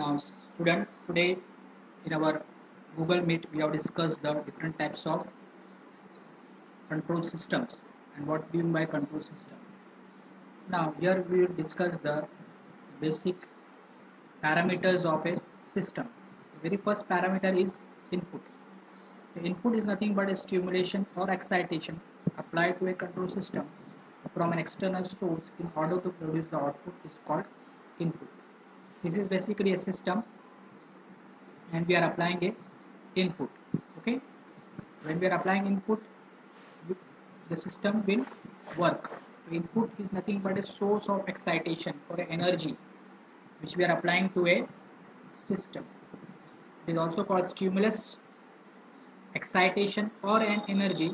Now, student, today in our Google Meet, we have discussed the different types of control systems and what do you mean by control system. Now, here we will discuss the basic parameters of a system. The very first parameter is input. The input is nothing but a stimulation or excitation applied to a control system from an external source in order to produce the output is called input. This is basically a system and we are applying a input. Okay, when we are applying input, the system will work. The input is nothing but a source of excitation or energy which we are applying to a system. It is also called stimulus, excitation or an energy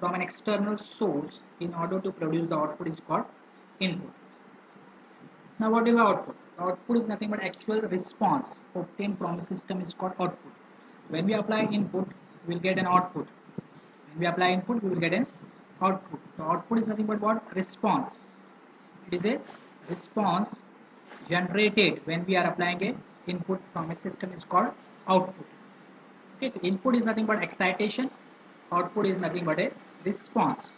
from an external source in order to produce the output is called input. Now what is the output? The output is nothing but actual response obtained from a system is called output. When we apply input, we will get an output. When we apply input, we will get an output. The output is nothing but what? Response. It is a response generated when we are applying a input from a system is called output. Okay, the input is nothing but excitation, output is nothing but a response.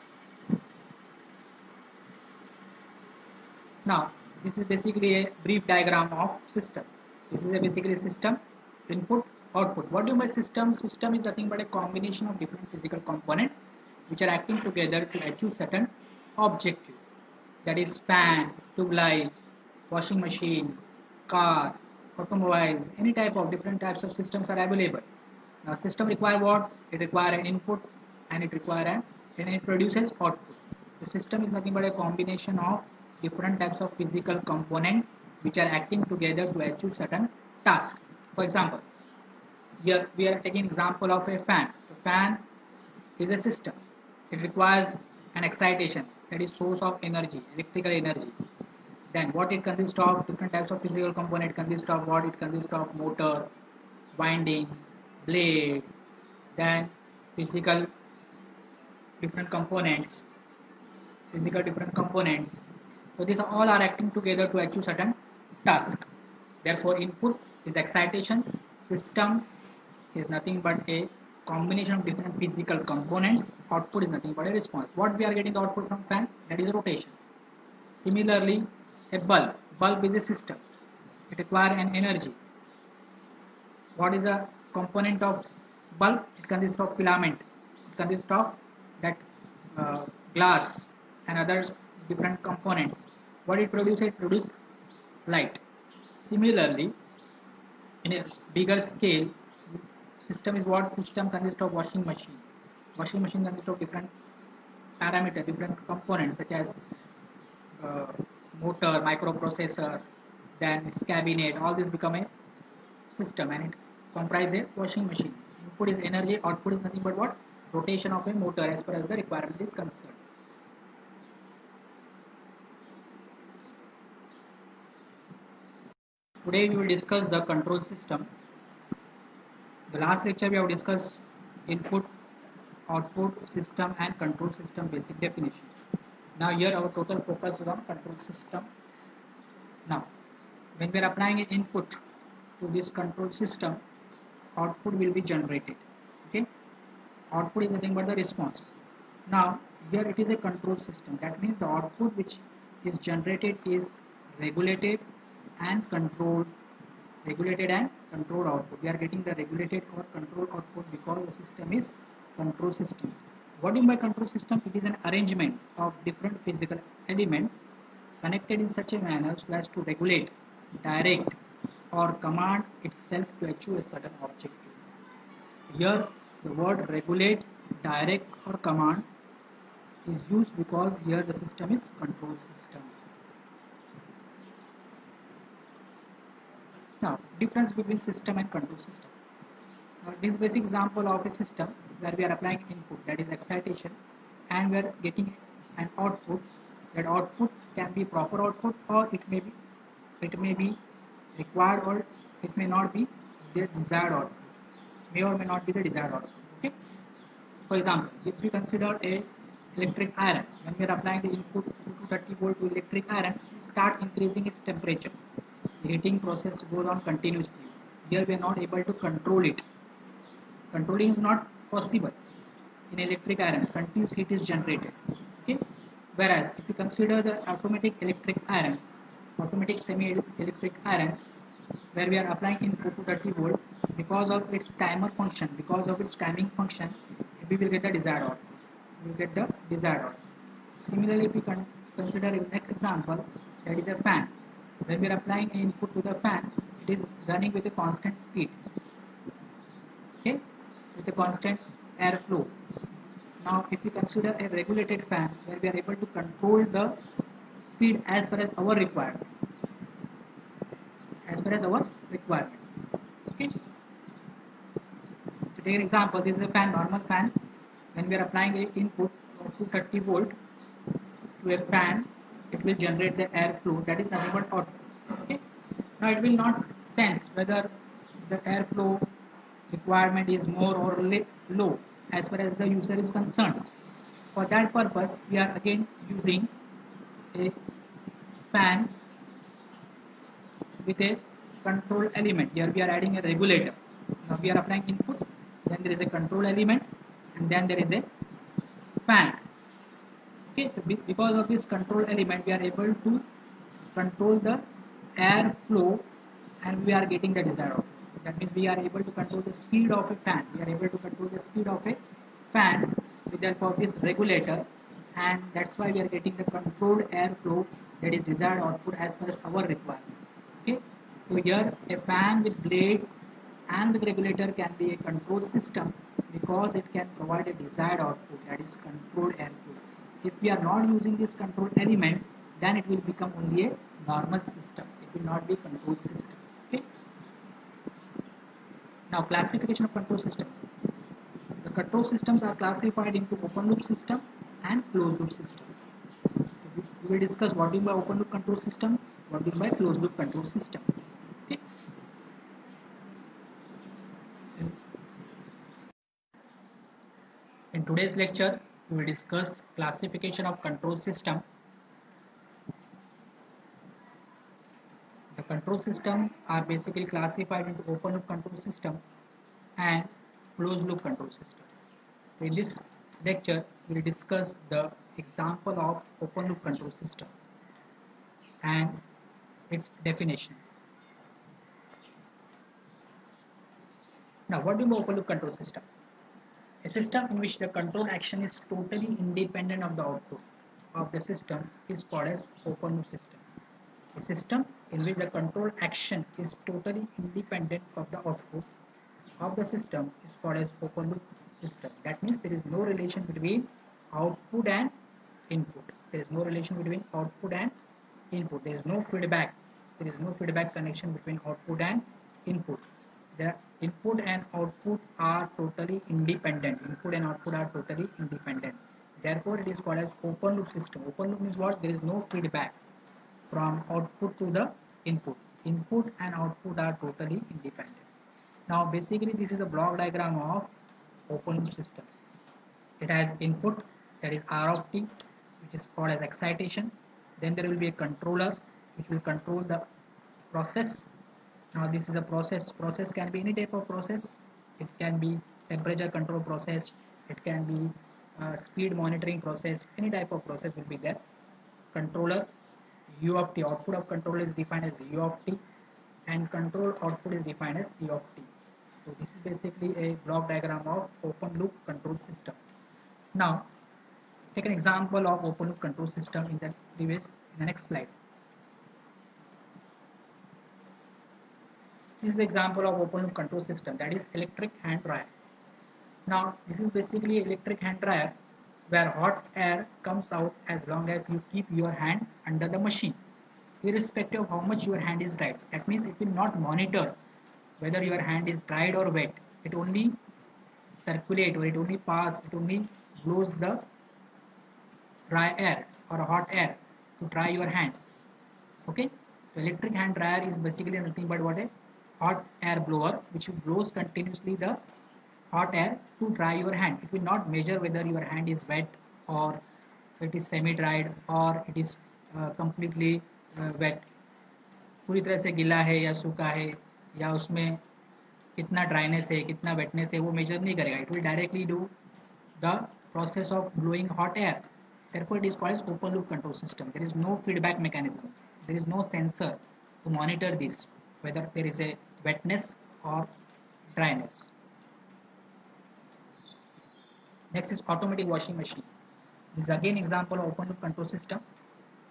Now, this is basically a brief diagram of system. This is basically a system, input, output. What do you mean by system? System is nothing but a combination of different physical components which are acting together to achieve certain objective. That is fan, tube light, washing machine, car, automobile, any type of different types of systems are available. Now, system require what? It require an input and it require and it produces output. The system is nothing but a combination of different types of physical components which are acting together to achieve certain task. For example, here we are taking example of a fan. The fan is a system. It requires an excitation, that is source of energy, electrical energy. Then what it consists of? Different types of physical component consists of what? It consists of motor, windings, blades, then physical different components, So these all are acting together to achieve certain task. Therefore, input is excitation. System is nothing but a combination of different physical components. Output is nothing but a response. What we are getting the output from fan? That is rotation. Similarly, a bulb. Bulb is a system. It requires an energy. What is the component of bulb? It consists of filament. It consists of that glass and other different components. What it produces? It produces light. Similarly, in a bigger scale, system is what? System consists of washing machine. Washing machine consists of different parameters, different components such as motor, microprocessor, then its cabinet. All this become a system and it comprises a washing machine. Input is energy, output is nothing but what? Rotation of a motor as far as the requirement is concerned. Today we will discuss the control system. The last lecture we have discussed input, output system and control system basic definition. Now here our total focus is on control system. Now when we are applying an input to this control system, output will be generated. Okay, output is nothing but the response. Now here it is a control system. That means the output which is generated is regulated and controlled. Regulated and controlled output. We are getting the regulated or controlled output because the system is control system. What do you mean by control system? It is an arrangement of different physical elements connected in such a manner so as to regulate, direct or command itself to achieve a certain objective. Here the word regulate, direct or command is used because here the system is control system. Now, difference between system and control system. Now, this is basic example of a system where we are applying input, that is excitation, and we are getting an output. That output can be proper output or it may be required or it may not be the desired output. May or may not be the desired output. Okay. For example, if we consider a electric iron, when we are applying the input 230 volt to electric iron, we start increasing its temperature. The heating process goes on continuously. Here we are not able to control it. Controlling is not possible. In electric iron, continuous heat is generated. Okay. Whereas if you consider the automatic electric iron, automatic semi-electric iron, where we are applying input to 30 volt, because of its timer function, because of its timing function, we will get the desired output. We will get the desired output. Similarly, if we consider the next example, that is a fan. When we are applying an input to the fan, it is running with a constant speed, okay, with a constant airflow. Now, if we consider a regulated fan, where we are able to control the speed as far as our requirement, okay. To take an example, this is a fan, normal fan. When we are applying a input of 230 volt to a fan, it will generate the airflow, that is nothing but output. Okay. Now it will not sense whether the airflow requirement is more or low as far as the user is concerned. For that purpose, we are again using a fan with a control element. Here we are adding a regulator. Now we are applying input, then there is a control element, and then there is a fan. Okay, so because of this control element, we are able to control the air flow, and we are getting the desired output. That means we are able to control the speed of a fan. We are able to control the speed of a fan with the help of this regulator, and that's why we are getting the controlled airflow, that is desired output as per as our requirement. Okay, so here a fan with blades and with regulator can be a control system because it can provide a desired output, that is controlled airflow. If we are not using this control element, then it will become only a normal system. It will not be a control system. Okay. Now classification of control system. The control systems are classified into open loop system and closed loop system. We will discuss what do you mean by open loop control system, what do you mean by closed loop control system. Okay. In today's lecture, we will discuss classification of control system. The control system are basically classified into open loop control system and closed loop control system. In this lecture, we will discuss the example of open loop control system and its definition. Now, what do you mean open loop control system? A system in which the control action is totally independent of the output of the system is called as open loop system. A system in which the control action is totally independent of the output of the system is called as open loop system. That means there is no relation between output and input. There is no relation between output and input. There is no feedback. There is no feedback connection between output and input. The input and output are totally independent. Input and output are totally independent. Therefore, it is called as open loop system. Open loop means what? There is no feedback from output to the input. Input and output are totally independent. Now basically this is a block diagram of open loop system. It has input, that is R of t, which is called as excitation. Then there will be a controller which will control the process. Now this is a process. Process can be any type of process. It can be temperature control process. It can be speed monitoring process. Any type of process will be there. Controller, U of t, output of controller is defined as U of t, and control output is defined as C of t. So this is basically a block diagram of open loop control system. Now take an example of open loop control system in the next slide. This is the example of open loop control system, that is electric hand dryer. Now this is basically electric hand dryer where hot air comes out as long as you keep your hand under the machine, irrespective of how much your hand is dried. That means it will not monitor whether your hand is dried or wet. It only circulate, or it only pass, it only blows the dry air or hot air to dry your hand. Okay, so electric hand dryer is basically nothing but what? A hot air blower which blows continuously the hot air to dry your hand. It will not measure whether your hand is wet or it is semi dried or it is completely wet. पूरी तरह से गीला है या सूखा है, या उसमें कितना ड्राइनेस है, कितना वेटनेस है, वो मेजर नहीं करेगा. It will directly do the process of blowing hot air. Therefore, it is called as open loop control system. There is no feedback mechanism. There is no sensor to monitor this, whether there is a wetness or dryness. Next is automatic washing machine. This is again example of open loop control system.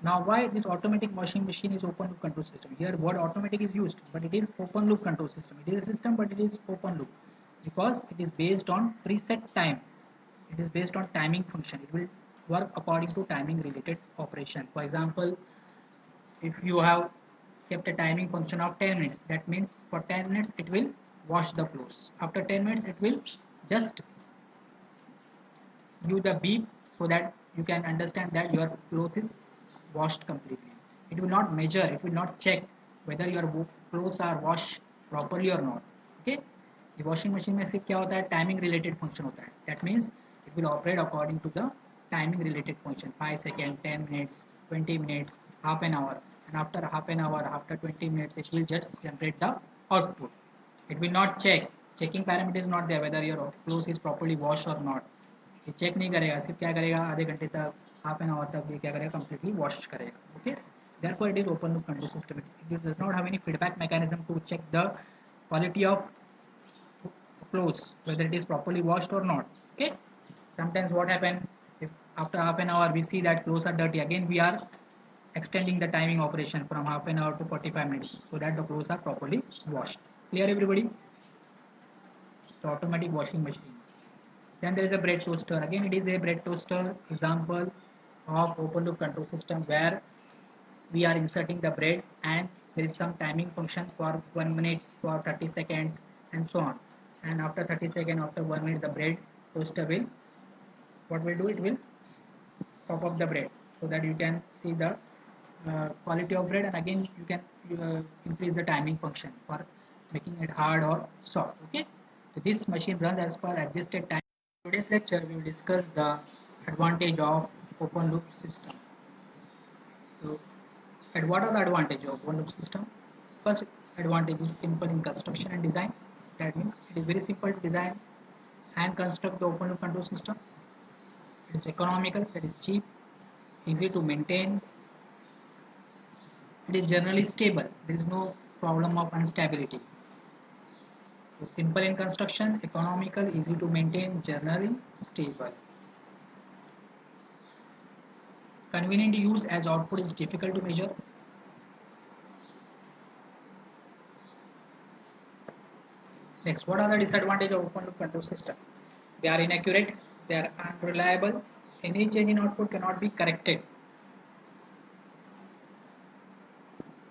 Now, why this automatic washing machine is open loop control system? Here, word automatic is used, but it is open loop control system. It is a system, but it is open loop because it is based on preset time. It is based on timing function. It will work according to timing related operation. For example, if you have kept a timing function of 10 minutes, that means for 10 minutes it will wash the clothes. After 10 minutes it will just give the beep so that you can understand that your clothes is washed completely. It will not measure, it will not check whether your clothes are washed properly or not. Okay, the washing machine में सिर्फ क्या होता है, timing related function होता है. That means it will operate according to the timing related function. 5 seconds, 10 minutes, 20 minutes, half an hour, and after half an hour, after 20 minutes, it will just generate the output. It will not check. Checking parameter is not there whether your clothes is properly washed or not. ये check नहीं करेगा, सिर्फ क्या करेगा, आधे घंटे तक, half an hour तक ये क्या करेगा, कंप्लीटली वॉश करेगा. Okay, therefore it is open loop control system. It does not have any feedback mechanism to check the quality of clothes, whether it is properly washed or not. Okay, sometimes what happen, if after half an hour we see that clothes are dirty, again we are extending the timing operation from half an hour to 45 minutes so that the clothes are properly washed. Clear everybody? The automatic washing machine. Then there is a bread toaster. Again, it is a bread toaster example of open loop control system where we are inserting the bread and there is some timing function for 1 minute, for 30 seconds, and so on. And after 30 seconds, after 1 minute, the bread toaster will, what will do? It will top up the bread so that you can see the quality of bread, and again you can increase the timing function for making it hard or soft. Okay, so this machine runs as per adjusted time. Today's lecture we will discuss the advantage of open loop system. So, and what are the advantages of open loop system? First advantage is simple in construction and design. That means it is very simple to design and construct the open loop control system. It is economical, that is cheap, easy to maintain. It is generally stable. There is no problem of instability. So simple in construction, economical, easy to maintain, generally stable. Convenient to use as output is difficult to measure. Next, what are the disadvantages of open loop control system? They are inaccurate, they are unreliable, any change in output cannot be corrected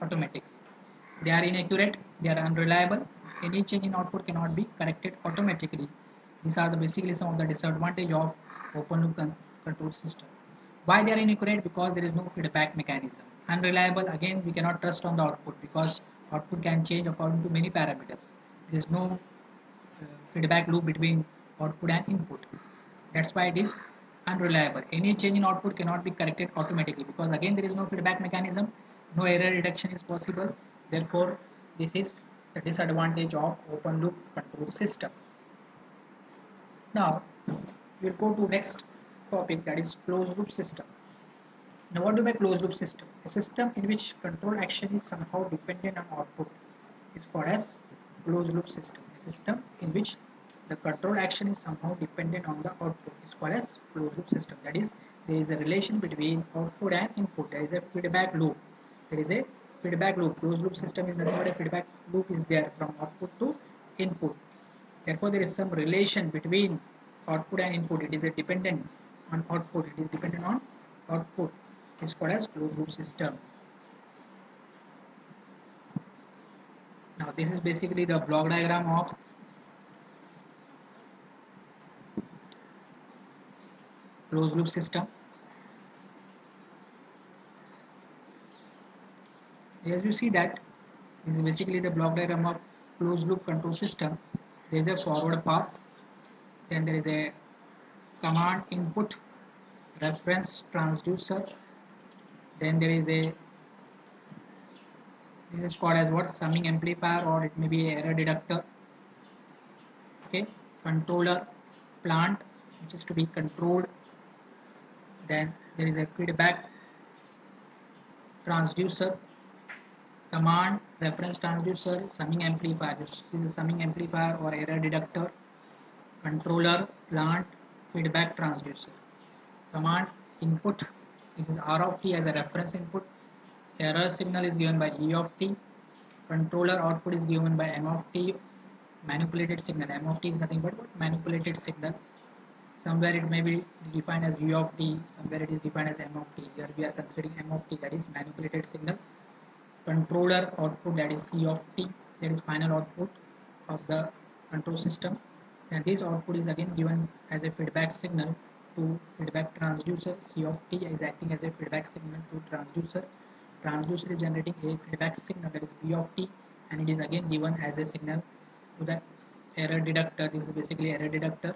automatically. They are inaccurate, they are unreliable, any change in output cannot be corrected automatically. These are basically some of the disadvantages of open loop control system. Why they are inaccurate? Because there is no feedback mechanism. Unreliable, again we cannot trust on the output because output can change according to many parameters. There is no feedback loop between output and input. That's why it is unreliable. Any change in output cannot be corrected automatically because again there is no feedback mechanism, no error reduction is possible. Therefore, this is the disadvantage of open loop control system. Now, we'll go to next topic, that is closed loop system. Now, what do you mean by closed loop system? A system in which control action is somehow dependent on output is called as closed loop system. A system in which the control action is somehow dependent on the output is called as closed loop system. That is, there is a relation between output and input. There is a feedback loop. There is a feedback loop. Closed loop system is nothing but a feedback loop is there from output to input. Therefore, there is some relation between output and input. It is a dependent on output. It is dependent on output. It is called as closed loop system. Now, this is basically the block diagram of closed loop system. As you see that this is basically the block diagram of closed loop control system. There is a forward path, then there is a command input, reference transducer, then there is This is called as what? Summing amplifier, or it may be error deductor. Okay, controller, plant, which is to be controlled. Then there is a feedback transducer, command reference transducer, summing amplifier. This is the summing amplifier or error deductor, controller, plant, feedback transducer. Command input, this is R of t as a reference input. Error signal is given by E of t. Controller output is given by M of t. Manipulated signal, M of t is nothing but manipulated signal. Somewhere it may be defined as U of t, somewhere it is defined as M of t. Here we are considering M of t, that is manipulated signal. Controller output, that is C of t, that is final output of the control system. And this output is again given as a feedback signal to feedback transducer. C of t is acting as a feedback signal to transducer. Transducer is generating a feedback signal, that is B of t, and it is again given as a signal to the error deductor. This is basically error deductor.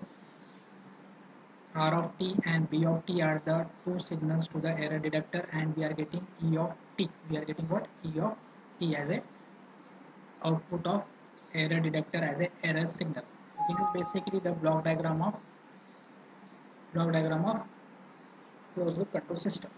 R of t and B of t are the two signals to the error deductor, and we are getting E of t. We are getting what? E of t as a output of error deductor as a error signal. This is basically the block diagram of closed loop control system.